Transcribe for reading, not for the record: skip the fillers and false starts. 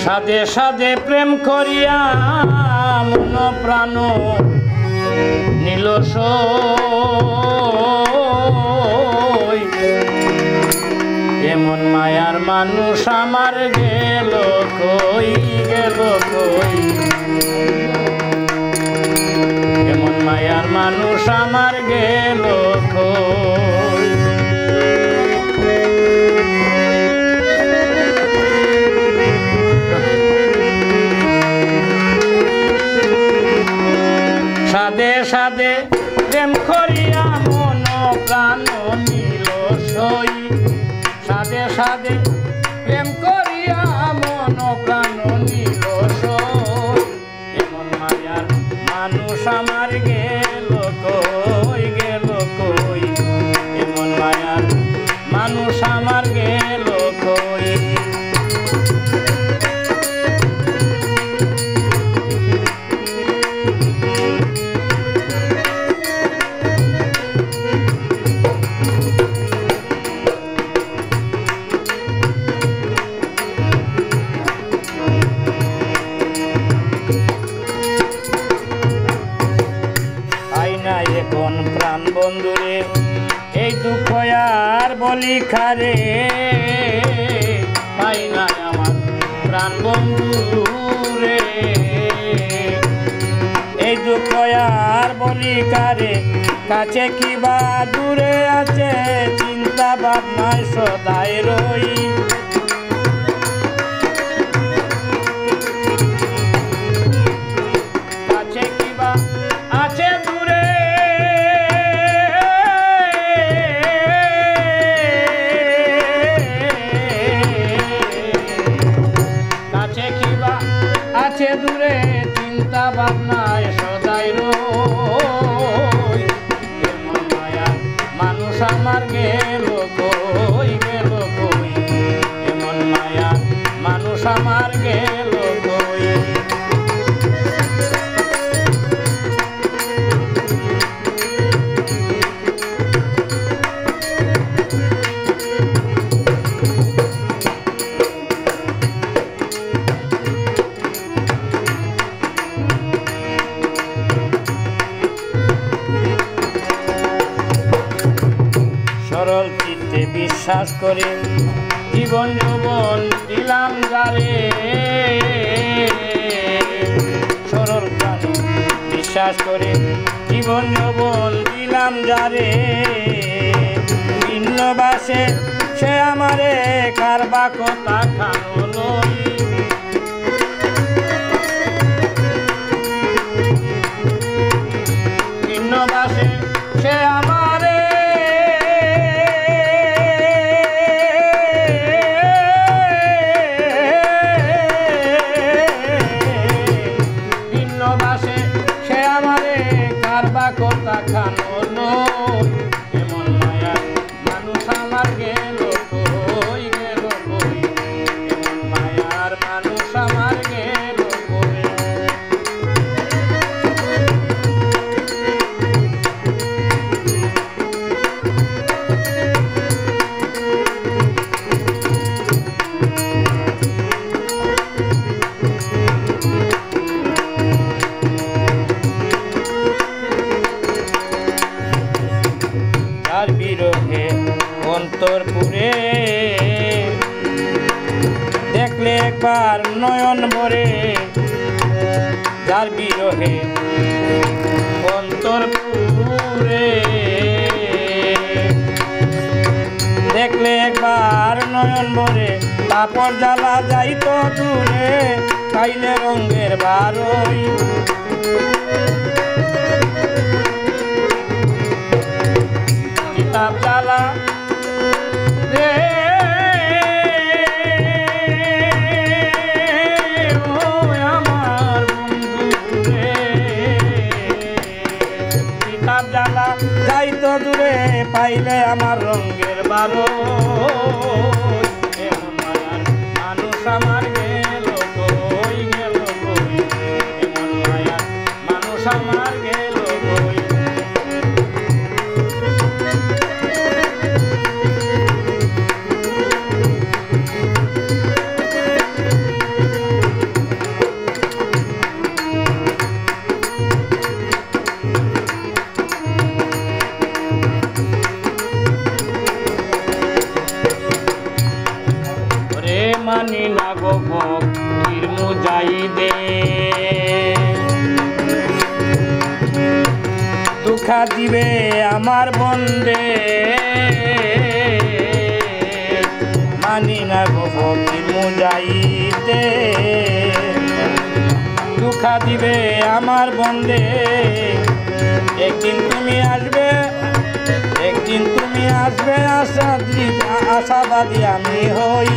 সাধে সাধে প্রেম করিয়া মন প্রাণ নীল সই এমন মায়ার মানুষ আমার গেল কই গেল কই এমন মায়ার মানুষ আমার গেল কই সাধে সাধে প্রেম করিয়া মন প্রাণ নীল সই সাধে সাধে প্রেম করিয়া মন প্রাণ নীল সই এমন মায়ার মানুষ আমার গেল কই এমন মায়ার মানুষ আমার গেল কই এখন প্রাণ বন্ধুরে এই দুঃখ আর বলি খারে পাই না আমার প্রাণ বন্ধুরে এই দুঃখ আর বলি কারে কাছে কিবা দূরে আছে চিন্তা ভাবনায় সদাই রই কাছে কিবা আছে দূরে আছে দূরে চিন্তা ভাবনায় সদাই রই এমন মায়া মানুষ আমার গেল কই এমন মায়া মানুষ আমার গেল কই সরল চিত্তে বিশ্বাস করে জীবন যৌবন দিলাম যারে সরল প্রাণে বিশ্বাস করে জীবন যৌবন দিলাম যারে ভিন্ন বাসে সে আমারে কারবা কথা খানো লই ভিন্ন বাসে সে আমারে কথা খানো নই এমন মায়ার মানুষ আমার গেল কই এমন মায়ার মানুষ আমার গেল কই আর বিরহে অন্তর পুরে দেখলে একবার নয়ন ভরে যার বিরহে অন্তর পুরে দেখলে একবার নয়ন ভরে তারপর জ্বালা যাইতো দূরে খাইলে রঙের বারই কিতাব জ্বালা রে ও আমার বন্ধু রে কিতাব জ্বালা যাইতো দূরে পাইলে আমার রঙের বারো এমন মায়ার মানুষ আমার গেল কই এমন মায়ার মানুষ আমার গেল কই মানি না গো ফকির মুজাহিদে দুঃখা দিবে আমার বন্দে মানি না গো ফকির মুজাহিদে দুঃখা দিবে আমার বন্দে একদিন তুমি আসবে আশাবাদী আমি হই